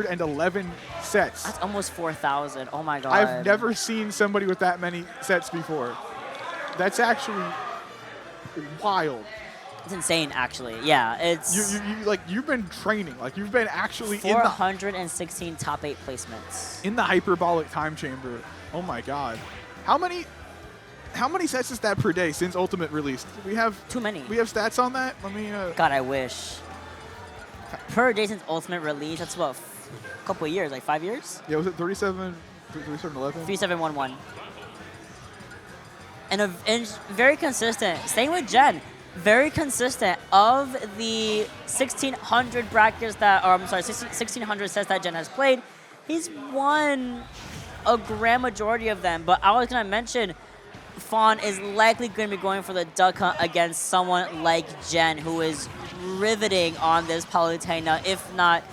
111 sets. That's almost 4,000. Oh my god. I've never seen somebody with that many sets before. That's actually wild. It's insane, actually. Yeah, it's you've been training, like you've been actually 416 top 8 placements in the hyperbolic time chamber. Oh my god, how many sets is that per day since Ultimate released? We have too many. We have stats on that. Let me. God, I wish. Per day since Ultimate release, that's about a couple of years, like 5 years. Yeah, was it 37, 11? 3711. And very consistent. Staying with Jen. Very consistent. Of the 1,600 brackets that, or I'm sorry, 1,600 sets that Jen has played, he's won a grand majority of them. But I was going to mention, Fawn is likely going to be going for the duck hunt against someone like Jen, who is riveting on this Palutena, if not,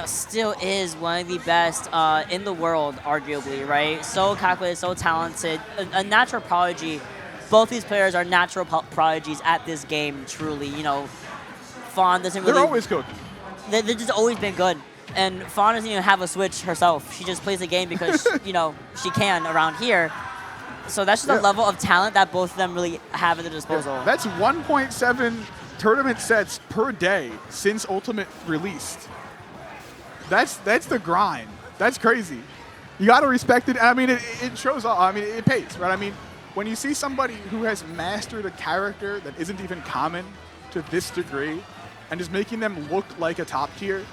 still is one of the best in the world, arguably, right? So calculated, so talented, a natural prodigy. Both these players are natural prodigies at this game, truly. Fawn doesn't really... They're always good. They've just always been good. And Fawn doesn't even have a Switch herself. She just plays the game because, she can around here. So that's just a level of talent that both of them really have at their disposal. Yeah, that's 1.7 tournament sets per day since Ultimate released. That's the grind. That's crazy. You got to respect it. I mean, it shows off. I mean, it pays, right? I mean, when you see somebody who has mastered a character that isn't even common to this degree and is making them look like a top tier,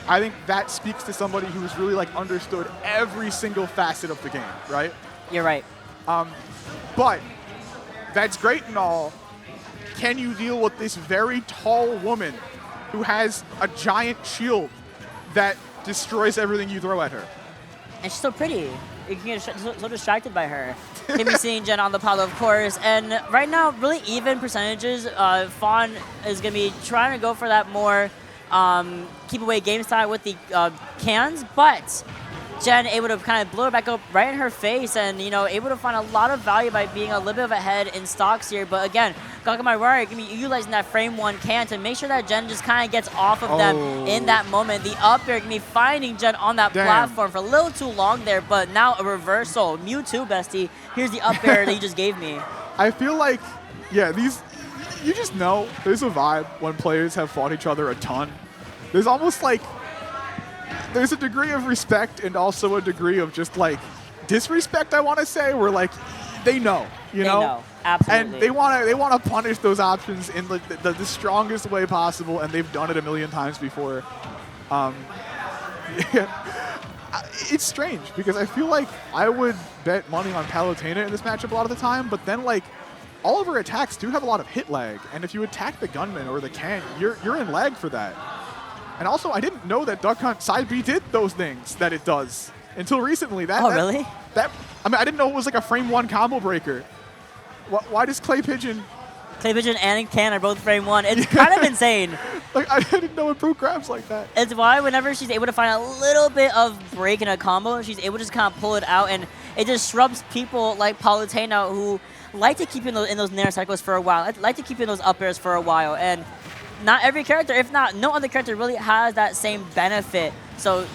I think that speaks to somebody who's really understood every single facet of the game, right? You're right. But that's great and all. Can you deal with this very tall woman who has a giant shield that destroys everything you throw at her? And she's so pretty. You can get so distracted by her. Can be seeing Jen on the Palu, of course. And right now, really even percentages. Fawn is going to be trying to go for that more keep away game style with the cans, but Jen able to kind of blow it back up right in her face and, able to find a lot of value by being a little bit of ahead in stocks here. But again, GOCK and RARI going to be utilizing that frame 1 can to make sure that Jen just kind of gets off of them in that moment. The up air going to be finding Jen on that platform for a little too long there, but now a reversal. Mewtwo, bestie. Here's the up air that you just gave me. I feel like, you just know there's a vibe when players have fought each other a ton. There's almost there's a degree of respect and also a degree of just disrespect, I want to say, where they know, They know, absolutely. And they want to punish those options in the strongest way possible, and they've done it a million times before. It's strange because I feel like I would bet money on Palutena in this matchup a lot of the time, but then all of her attacks do have a lot of hit lag, and if you attack the gunman or the can, you're in lag for that. And also, I didn't know that Duckhunt side B did those things that it does until recently. Really? I didn't know it was a frame 1 combo breaker. Why does Clay Pigeon and Can are both frame 1? It's kind of insane. I didn't know it broke grabs like that. It's why whenever she's able to find a little bit of break in a combo, she's able to just kind of pull it out, and it disrupts people like Palutena who like to keep in those nair cycles for a while, like to keep in those up airs for a while, and not every character, if not, no other character really has that same benefit. So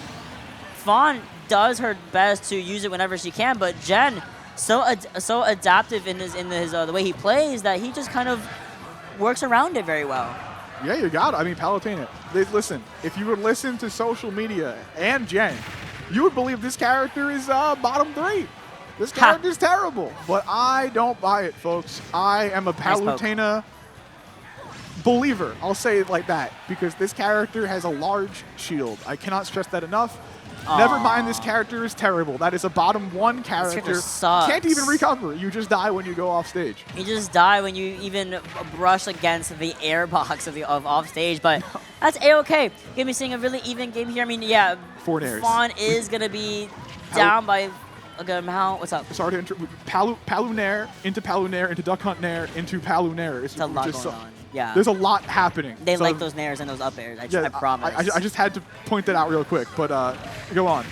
Fawn does her best to use it whenever she can, but Jen so adaptive in the way he plays that he just kind of works around it very well. Yeah, you got it. I mean, Palutena. Listen, if you would listen to social media and Jen, you would believe this character is bottom 3. This character is terrible, but I don't buy it, folks. I am a Palutena believer. I'll say it like that because this character has a large shield. I cannot stress that enough. Aww. Never mind, this character is terrible. That is a bottom 1 character. Can't even recover. You just die when you go off stage. You just die when you even brush against the air box of off stage, but that's A-okay. Gonna be seeing a really even game here. I mean, yeah, 4 nairs. Fawn is gonna be down by a good amount. What's up? Sorry to interrupt. Palu Nair into Palu Nair into Duckhunt Nair into Palu Nair. It's a lot going on. Yeah. There's a lot happening. They like those nairs and those up airs. I promise. I just had to point that out real quick, but go on.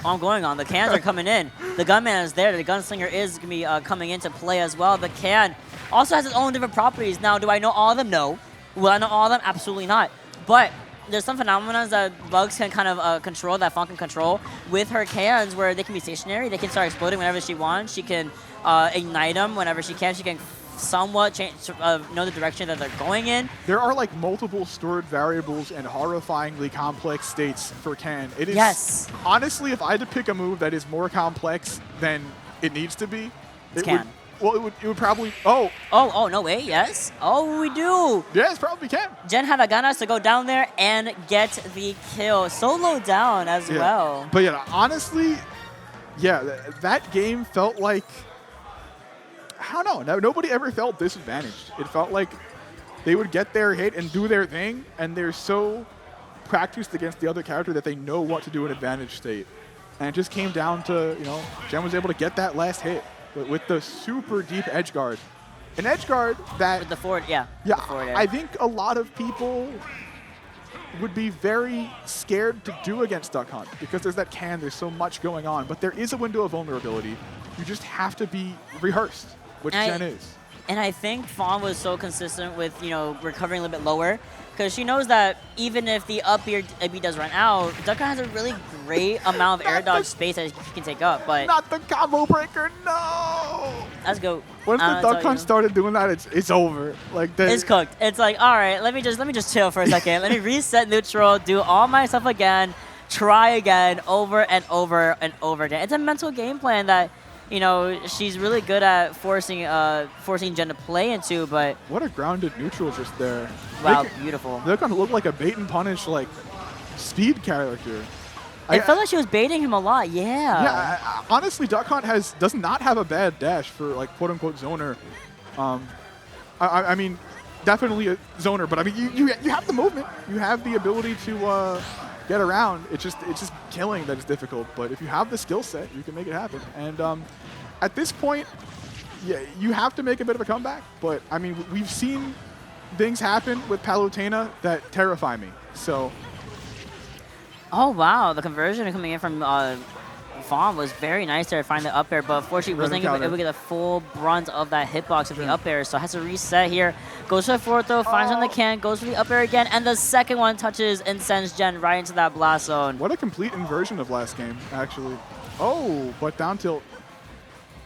I'm going on. The cans are coming in. The gunman is there. The gunslinger is going to be coming into play as well. The can also has its own different properties. Now, do I know all of them? No. Will I know all of them? Absolutely not. But there's some phenomena that Bugs can kind of control, that Fawn can control with her cans, where they can be stationary. They can start exploding whenever she wants. She can ignite them whenever she can. She can somewhat change, know the direction that they're going in. There are like multiple stored variables and horrifyingly complex states for Can. It is, Yes. honestly, if I had to pick a move that is more complex than it needs to be, It's it Can. would it would probably, oh, Oh, no way, yes. Oh, we do. yeah, it's probably Can. Jen had the ganas to go down there and get the kill. Solo down as Yeah. well. But yeah, honestly, yeah, that game felt like, I don't know, nobody ever felt disadvantaged. It felt like they would get their hit and do their thing, and they're so practiced against the other character that they know what to do in advantage state. And it just came down to, you know, Jen was able to get that last hit with the super deep edge guard. An edge guard that, With the forward, yeah. yeah, the forward air. I think a lot of people would be very scared to do against Duckhunt because there's that Can, there's so much going on, but there is a window of vulnerability. You just have to be rehearsed, which Jen is. And I think Fawn was so consistent with, you know, recovering a little bit lower, because she knows that even if the up B does run out, Duckhunt has a really great amount of air dodge space that he can take up. But Not the combo breaker, no! let's go. Once the Duckhunt started doing that, it's over. Like It's cooked. It's like, all right, let me just chill for a second. Let me reset neutral, do all my stuff again, try again, over and over and over again. It's a mental game plan that, you know, she's really good at forcing Jen to play into. But what a grounded neutral just there. wow, beautiful. They're gonna look like a bait and punish like speed character. It felt like she was baiting him a lot. Yeah. Yeah, honestly, Duckhunt does not have a bad dash for like quote unquote zoner. I mean, definitely a zoner, but I mean you have the movement, you have the ability to get around. It's just killing that is difficult. But if you have the skill set, you can make it happen. And at this point, yeah, you have to make a bit of a comeback. But I mean, we've seen things happen with Palutena that terrify me. So. Oh wow, the conversion coming in from Fawn was very nice there to find the up air, but unfortunately wasn't able to get the full brunt of that hitbox of the up air, so has to reset here. Goes for the forward throw, finds on the can, goes for the up air again, and the second one touches and sends Jen right into that blast zone. What a complete inversion of last game, actually. Oh, but down tilt.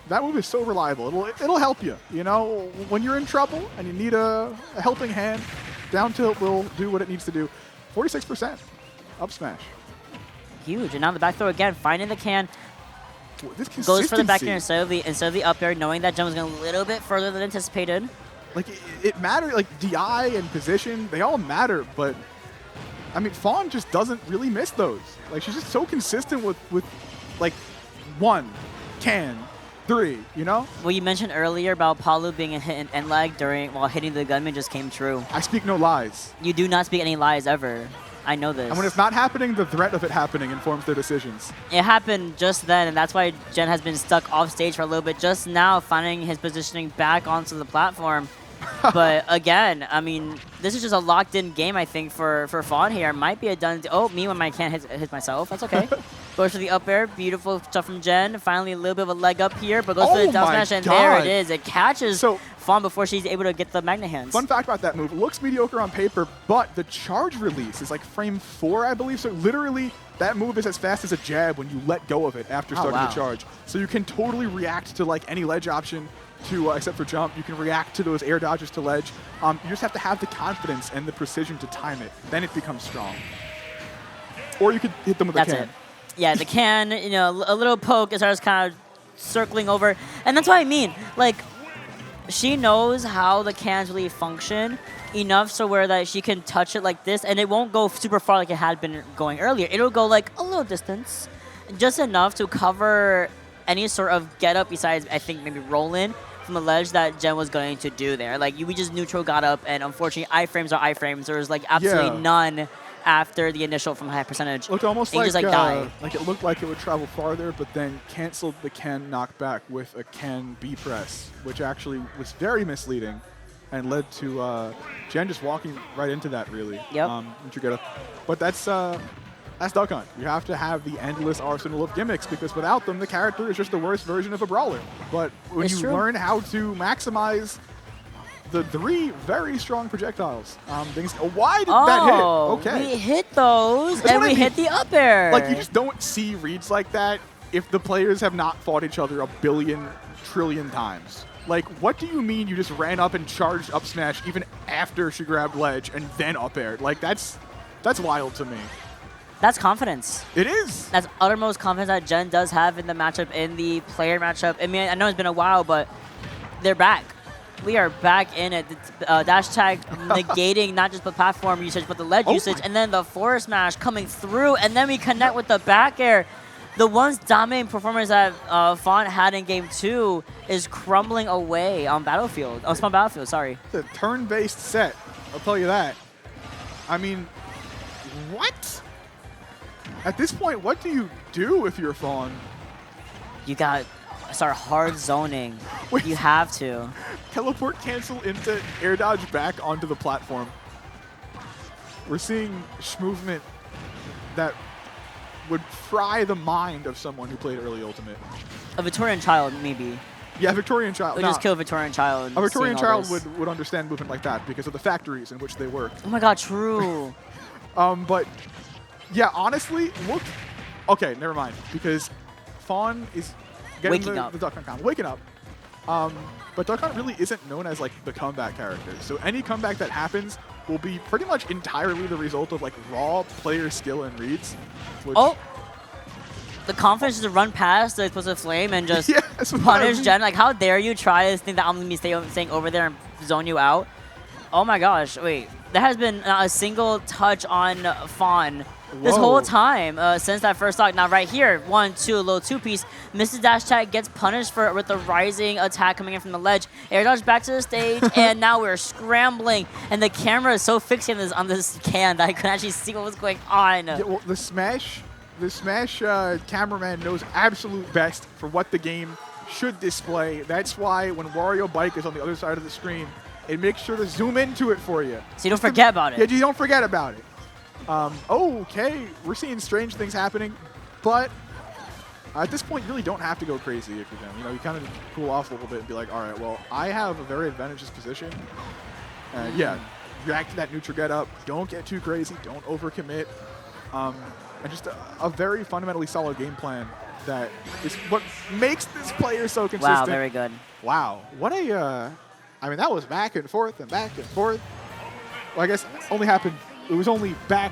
That move is so reliable. It'll help you. You know, when you're in trouble and you need a helping hand, down tilt will do what it needs to do. 46% up smash. Huge, and now the back throw again, finding the can. This Goes for the back air instead of the up air, knowing that Jen was going a little bit further than anticipated. Like, it matters. Like, DI and position, they all matter, but I mean, Fawn just doesn't really miss those. Like, she's just so consistent with like, 1, can, 3, you know? Well, you mentioned earlier about Palu being a hit and end lag while hitting the gunman just came true. I speak no lies. You do not speak any lies ever. I know this. And when it's not happening, the threat of it happening informs their decisions. It happened just then, and that's why Jen has been stuck off stage for a little bit, just now finding his positioning back onto the platform. But again, I mean, this is just a locked-in game, I think, for Fawn here. Might be a done. Oh, me when I can't hit myself. That's okay. Goes for the up air. Beautiful stuff from Jen. Finally, a little bit of a leg up here, but goes for the down smash, and there it is. It catches Fawn before she's able to get the Magna Hands. Fun fact about that move. It looks mediocre on paper, but the charge release is like frame 4, I believe. So literally, that move is as fast as a jab when you let go of it after starting to charge. So you can totally react to like any ledge option. Except for jump, you can react to those air dodges to ledge. You just have to have the confidence and the precision to time it. Then it becomes strong. Or you could hit them with a can. That's it. Yeah, the can, you know, a little poke as far as kind of circling over. And that's what I mean. Like, she knows how the cans really function enough so where that she can touch it like this, and it won't go super far like it had been going earlier. It'll go like a little distance, just enough to cover any sort of get up besides, I think, maybe roll in from the ledge that Jen was going to do there. Like, we just neutral got up, and unfortunately, iframes are iframes. There was like absolutely none after the initial from high percentage. Looked almost like die. Like it looked like it would travel farther, but then canceled the can knockback with a can B press, which actually was very misleading and led to Jen just walking right into that, really. Yep. But that's Duckhunt. You have to have the endless arsenal of gimmicks, because without them, the character is just the worst version of a brawler. But when you learn how to maximize the 3 very strong projectiles. Why did that hit? Okay. We hit those, That's and what I we mean. hit the up air. Like, you just don't see reads like that if the players have not fought each other a billion trillion times. Like, what do you mean you just ran up and charged up smash even after she grabbed ledge and then up aired? Like, that's wild to me. That's confidence. It is. That's uttermost confidence that Gen does have in the matchup, in the player matchup. I mean, I know it's been a while, but they're back. We are back in it. Dash tag negating not just the platform usage, but the ledge usage, and then the forward smash coming through, and then we connect with the back air. The once dominating performance that Fawn had in Game 2 is crumbling away on Battlefield. Oh, Small Battlefield, sorry. It's a turn-based set, I'll tell you that. I mean, what? At this point, what do you do if you're Fawn? You got start hard zoning. Wait. You have to. Teleport cancel into air dodge back onto the platform. We're seeing movement that would fry the mind of someone who played early Ultimate. A Victorian child, maybe. Yeah, Victorian child. Would just kill a Victorian child. A Victorian seeing all child this. would understand movement like that because of the factories in which they work. Oh my god, true. But yeah, honestly, look. Okay, never mind, because Fawn is getting Waking up. the Duckhunt combo, waking up. But Duckhunt really isn't known as like the comeback character. So any comeback that happens will be pretty much entirely the result of like raw player skill and reads. Which, Oh, the confidence to run past the explosive flame and just yeah, that's what I punish mean. Gen. Like, how dare you try to think that I'm gonna be staying over there and zone you out? Oh my gosh, wait. There has been not a single touch on Fawn this Whoa. whole time since that first stock. Now right here, 1-2, a little 2-piece. Mrs. Dash Tag gets punished with the rising attack coming in from the ledge. Air dodge back to the stage, and now we're scrambling. And the camera is so fixated on this can that I couldn't actually see what was going on. Yeah, well, the Smash cameraman knows absolute best for what the game should display. That's why when Wario Bike is on the other side of the screen, it makes sure to zoom into it for you. So you don't forget about it. Yeah, you don't forget about it. Okay, we're seeing strange things happening, but at this point, you really don't have to go crazy if you're them. You know, you kind of cool off a little bit and be like, all right, well, I have a very advantageous position. Yeah, react to that neutral get up. Don't get too crazy. Don't overcommit. And just a very fundamentally solid game plan that is what makes this player so consistent. Wow, very good. Wow, what a, I mean, that was back and forth and back and forth. Well, I guess it was only back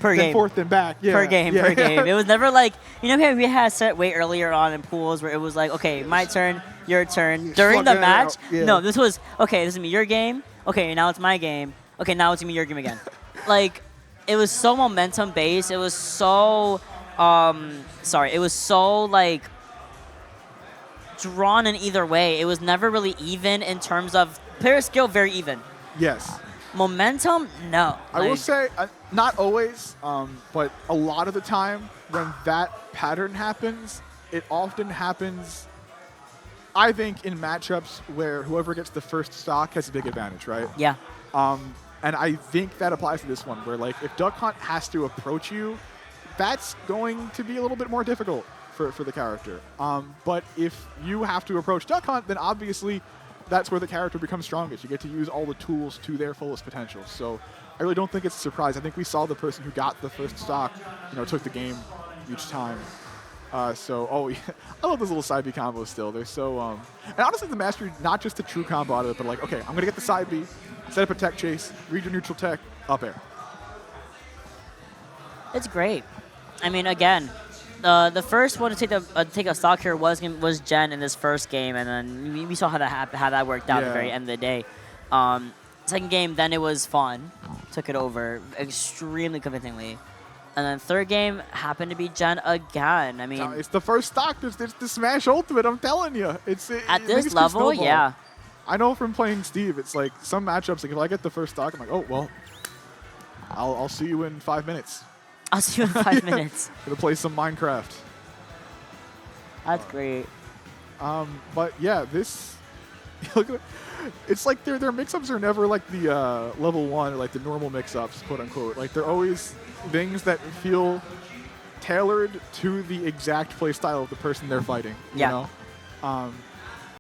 Per then game. forth then back. Yeah, Per game, yeah. per game. It was never like, you know how we had set way earlier on in pools where it was like, okay, my turn, your turn. During the slug it match, out, yeah. no, this was, okay, this is me, your game. Okay, now it's my game. Okay, now it's me, your game again. Like, it was so momentum based. It was so, it was so like drawn in either way. It was never really even in terms of player skill, very even. Yes. Momentum, no. I will say, not always, but a lot of the time when that pattern happens, it often happens, I think, in matchups where whoever gets the first stock has a big advantage, right? Yeah. And I think that applies to this one, where like if Duckhunt has to approach you, that's going to be a little bit more difficult for the character. But if you have to approach Duckhunt, then obviously that's where the character becomes strongest. You get to use all the tools to their fullest potential. So I really don't think it's a surprise. I think we saw the person who got the first stock, took the game each time. Yeah, I love those little side B combos still. They're so, and honestly the mastery, not just the true combo out of it, but like, okay, I'm gonna get the side B, set up a tech chase, read your neutral tech, up air. It's great. I mean, again, the first one to take a stock here was Gen in this first game, and then we saw how that worked out at the very end of the day. Second game, then it was Fawn, took it over extremely convincingly, and then third game happened to be Gen again. I mean, it's the first stock. It's the Smash Ultimate. I'm telling you, at this level, yeah. I know from playing Steve, it's like some matchups. Like if I get the first stock, I'm like, oh well, I'll see you in 5 minutes. I'll see you in 5 minutes. Gonna play some Minecraft. That's great. But yeah, this look. It's like their mix-ups are never like the level 1 or like the normal mix-ups, quote unquote. Like they're always things that feel tailored to the exact play style of the person they're fighting. You know?